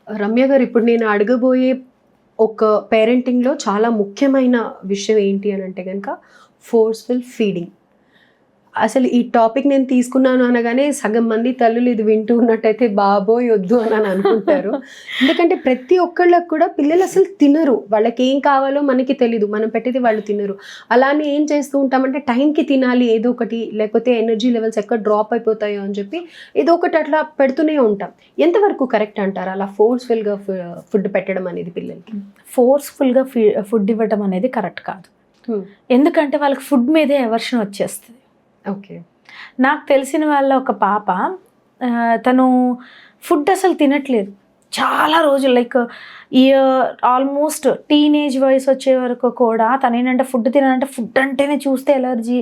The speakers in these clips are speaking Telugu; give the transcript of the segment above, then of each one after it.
రమ్య గారు, ఇప్పుడు నేను అడగబోయే ఒక పేరెంటింగ్లో చాలా ముఖ్యమైన విషయం ఏంటి అని అంటే కనుక ఫోర్స్ఫుల్ ఫీడింగ్. అసలు ఈ టాపిక్ నేను తీసుకున్నాను అనగానే సగం మంది తల్లులు ఇది వింటూ ఉన్నట్టయితే బాబోయ్ వద్దు అని అనుకుంటారు. ఎందుకంటే ప్రతి ఒక్కళ్ళకి కూడా పిల్లలు అసలు తినరు, వాళ్ళకి ఏం కావాలో మనకి తెలీదు, మనం పెట్టేది వాళ్ళు తినరు. అలానే ఏం చేస్తూ ఉంటామంటే టైంకి తినాలి ఏదో ఒకటి, లేకపోతే ఎనర్జీ లెవెల్స్ ఎక్కడ డ్రాప్ అయిపోతాయో అని చెప్పి ఏదో ఒకటి అట్లా పెడుతూనే ఉంటాం. ఎంతవరకు కరెక్ట్ అంటారు అలా ఫోర్స్ఫుల్గా ఫుడ్ పెట్టడం అనేది పిల్లలకి? ఫోర్స్ఫుల్గా ఫుడ్ ఇవ్వడం అనేది కరెక్ట్ కాదు. ఎందుకంటే వాళ్ళకి ఫుడ్ మీదే ఎవర్షన్ వచ్చేస్తుంది. ఓకే. నాకు తెలిసిన వాళ్ళ ఒక పాప, తను ఫుడ్ అసలు తినట్లేదు చాలా రోజులు, లైక్ ఆల్మోస్ట్ టీనేజ్ వయసు వచ్చే వరకు కూడా తను ఏంటంటే ఫుడ్ తినాలంటే ఫుడ్ అంటేనే చూస్తే ఎలర్జీ,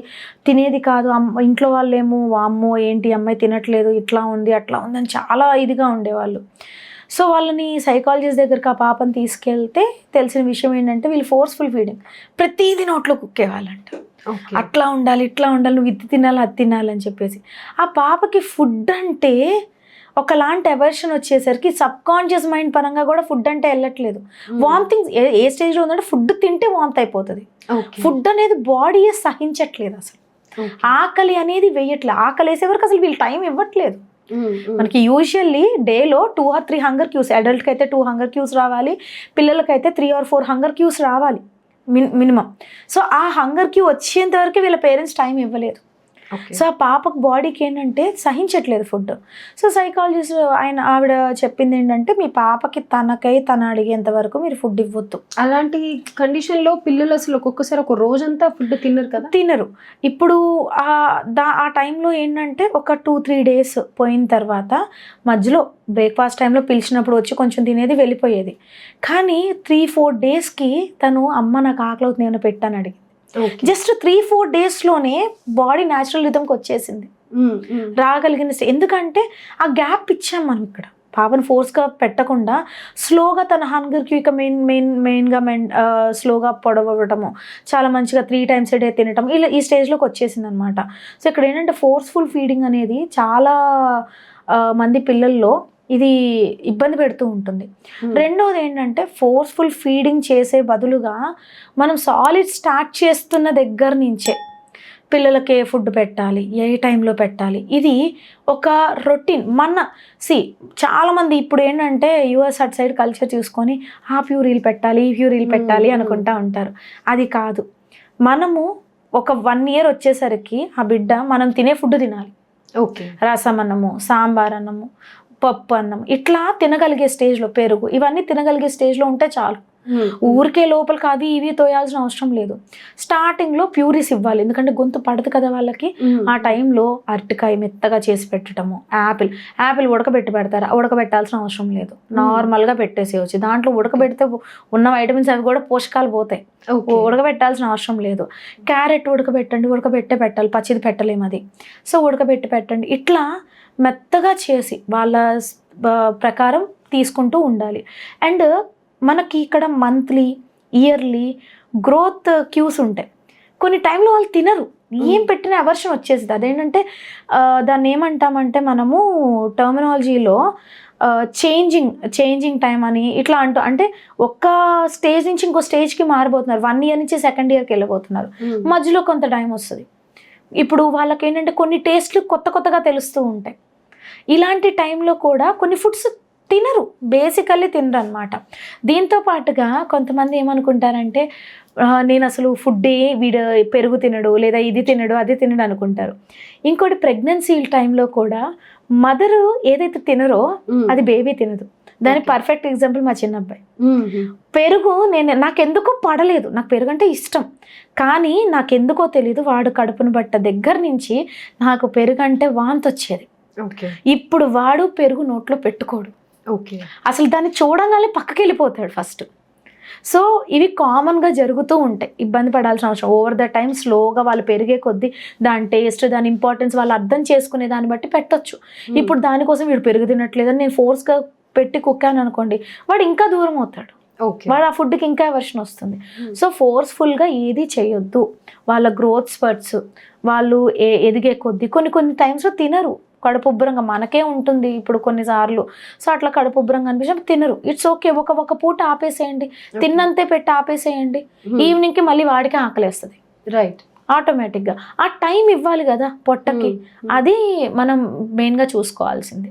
తినేది కాదు. ఇంట్లో వాళ్ళు ఏమో వామ్మో ఏంటి అమ్మాయి తినట్లేదు, ఇట్లా ఉంది అట్లా ఉంది అని చాలా ఇదిగా ఉండేవాళ్ళు. సో వాళ్ళని సైకాలజిస్ట్ దగ్గరికి ఆ పాపని తీసుకెళ్తే తెలిసిన విషయం ఏంటంటే వీళ్ళు ఫోర్స్ఫుల్ ఫీడింగ్, ప్రతిదీ నోట్లో కుక్కేవాళ్ళంట. అట్లా ఉండాలి ఇట్లా ఉండాలి, నువ్వు ఇది తినాలి అది తినాలని చెప్పేసి. ఆ పాపకి ఫుడ్ అంటే ఒకలాంటి అవర్షన్ వచ్చేసరికి సబ్ కాన్షియస్ మైండ్ పరంగా కూడా ఫుడ్ అంటే వెళ్ళట్లేదు. వామిటింగ్ ఏ స్టేజ్లో ఉందంటే ఫుడ్ తింటే వామిట్ అయిపోతుంది. ఫుడ్ అనేది బాడీ సహించట్లేదు, అసలు ఆకలి అనేది వేయట్లేదు. ఆకలి వేసే వరకు అసలు వీళ్ళు టైం ఇవ్వట్లేదు. మనకి యూజువల్లీ డేలో 2 or 3 హంగర్ క్యూస్, అడల్ట్కి అయితే 2 హంగర్ క్యూస్ రావాలి, పిల్లలకైతే 3 or 4 హంగర్ క్యూస్ రావాలి మినిమం. సో ఆ హంగర్ క్యూ వచ్చేంత వరకు వీళ్ళ పేరెంట్స్ టైం ఇవ్వలేదు. సో ఆ పాపకు బాడీకి ఏంటంటే సహించట్లేదు ఫుడ్. సో సైకాలజిస్ట్ ఆవిడ చెప్పింది ఏంటంటే మీ పాపకి తన అడిగేంత వరకు మీరు ఫుడ్ ఇవ్వద్దు. అలాంటి కండిషన్లో పిల్లలు అసలు ఒక్కొక్కసారి ఒక రోజంతా ఫుడ్ తినరు కదా. తినరు. ఇప్పుడు ఆ టైంలో ఏంటంటే ఒక 2-3 days పోయిన తర్వాత మధ్యలో బ్రేక్ఫాస్ట్ టైంలో పిలిచినప్పుడు వచ్చి కొంచెం తినేది వెళ్ళిపోయేది. కానీ 3-4 daysకి తను అమ్మ నాకు ఆకలి అవుతుంది ఏమైనా పెట్టాను అడిగి, జస్ట్ 3-4 daysలోనే బాడీ న్యాచురల్ రిథమ్కి వచ్చేసింది, రాగలిగిన. ఎందుకంటే ఆ గ్యాప్ ఇచ్చాం మనం ఇక్కడ. పాపను ఫోర్స్గా పెట్టకుండా స్లోగా తన హంగర్కి ఇక మెయిన్గా స్లోగా పొడవటము, చాలా మంచిగా 3 times a day తినటం, ఇలా ఈ స్టేజ్లోకి వచ్చేసింది అనమాట. సో ఇక్కడ ఏంటంటే ఫోర్స్ఫుల్ ఫీడింగ్ అనేది చాలా మంది పిల్లల్లో ఇది ఇబ్బంది పెడుతూ ఉంటుంది. రెండోది ఏంటంటే ఫోర్స్ఫుల్ ఫీడింగ్ చేసే బదులుగా మనం సాలిడ్ స్టార్ట్ చేస్తున్న దగ్గర నుంచే పిల్లలకి ఏ ఫుడ్ పెట్టాలి, ఏ టైంలో పెట్టాలి, ఇది ఒక రొటీన్. చాలామంది ఇప్పుడు ఏంటంటే యూఎస్ అటు సైడ్ కల్చర్ చూసుకొని ఆ ప్యూరీలు పెట్టాలి ఈ ప్యూరీలు పెట్టాలి అనుకుంటా ఉంటారు. అది కాదు. మనము ఒక 1 year వచ్చేసరికి ఆ బిడ్డ మనం తినే ఫుడ్ తినాలి. రసం అన్నము, సాంబార్ అన్నము, పప్పు అన్నం ఇట్లా తినగలిగే స్టేజ్లో, పెరుగు ఇవన్నీ తినగలిగే స్టేజ్లో ఉంటే చాలు. ఊరికే లోపలికి అవి ఇవి తోయాల్సిన అవసరం లేదు. స్టార్టింగ్లో ప్యూరీస్ ఇవ్వాలి, ఎందుకంటే గొంతు పడదు కదా వాళ్ళకి. ఆ టైంలో అరటికాయ మెత్తగా చేసి పెట్టడము, యాపిల్ ఉడకబెట్టి పెడతారు, ఉడకబెట్టాల్సిన అవసరం లేదు, నార్మల్గా పెట్టేసేయచ్చు. దాంట్లో ఉడకబెడితే ఉన్న వైటమిన్స్ అవి కూడా పోషకాలు పోతాయి, ఉడకబెట్టాల్సిన అవసరం లేదు. క్యారెట్ ఉడకబెట్టే పెట్టాలి, పచ్చిది పెట్టలేము అది. సో ఉడకబెట్టి పెట్టండి. ఇట్లా మెత్తగా చేసి వాళ్ళ ప్రకారం తీసుకుంటూ ఉండాలి. అండ్ మనకి ఇక్కడ మంత్లీ ఇయర్లీ గ్రోత్ క్యూస్ ఉంటాయి. కొన్ని టైంలో వాళ్ళు తినరు, ఏం పెట్టిన అవర్షన్ వచ్చేసింది. అదేంటంటే దాన్ని ఏమంటామంటే మనము టర్మినాలజీలో చేంజింగ్ టైం అని ఇట్లా అంటే ఒక్క స్టేజ్ నుంచి ఇంకో స్టేజ్కి మారిపోతున్నారు. 1 year నుంచి 2nd yearకి వెళ్ళిపోతున్నారు. మధ్యలో కొంత టైం వస్తుంది. ఇప్పుడు వాళ్ళకి ఏంటంటే కొన్ని టేస్ట్లు కొత్తగా తెలుస్తూ ఉంటాయి. ఇలాంటి టైంలో కూడా కొన్ని ఫుడ్స్ తినరు, బేసికల్లీ తినరు అనమాట. దీంతో పాటుగా కొంతమంది ఏమనుకుంటారంటే నేను అసలు ఫుడ్డే వీడు పెరుగు తినడు, లేదా ఇది తినడు అది తినడు అనుకుంటారు. ఇంకోటి ప్రెగ్నెన్సీ టైంలో కూడా మదరు ఏదైతే తినరో అది బేబీ తినదు. దానికి పర్ఫెక్ట్ ఎగ్జాంపుల్ మా చిన్న అబ్బాయి. పెరుగు నాకెందుకో పడలేదు, నాకు పెరుగు అంటే ఇష్టం, కానీ నాకెందుకో తెలీదు వాడు కడుపును బట్ట దగ్గర నుంచి నాకు పెరుగు అంటే వాంతి వచ్చేది. ఇప్పుడు వాడు పెరుగు నోట్లో పెట్టుకోడు, అసలు దాన్ని చూడగానే పక్కకి వెళ్ళిపోతాడు ఫస్ట్. సో ఇవి కామన్గా జరుగుతూ ఉంటాయి, ఇబ్బంది పడాల్సిన అవసరం. ఓవర్ ద టైం స్లోగా వాళ్ళు పెరిగే కొద్దీ దాని టేస్ట్, దాని ఇంపార్టెన్స్ వాళ్ళు అర్థం చేసుకునే దాన్ని బట్టి పెట్టొచ్చు. ఇప్పుడు దానికోసం వీడు పెరుగు తినట్లేదని నేను ఫోర్స్గా పెట్టి కుక్కాను అనుకోండి, వాడు ఇంకా దూరం అవుతాడు, వాడు ఆ ఫుడ్కి ఇంకా ఎవర్షన్ వస్తుంది. సో ఫోర్స్ఫుల్గా ఏది చేయొద్దు. వాళ్ళ గ్రోత్ స్పర్ట్స్ వాళ్ళు ఎదిగే కొద్దీ కొన్ని టైమ్స్లో తినరు, కడుపుబ్బరంగా మనకే ఉంటుంది ఇప్పుడు కొన్నిసార్లు. సో అట్లా కడుపుబ్బరంగా అనిపించినప్పుడు తినరు. ఇట్స్ ఓకే, ఒక పూట ఆపేసేయండి, తిన్నంతే పెట్టి ఆపేసేయండి. ఈవినింగ్కి మళ్ళీ వాడికి ఆకలేస్తుంది రైట్. ఆటోమేటిక్గా. ఆ టైం ఇవ్వాలి కదా పొట్టకి, అది మనం మెయిన్గా చూసుకోవాల్సింది.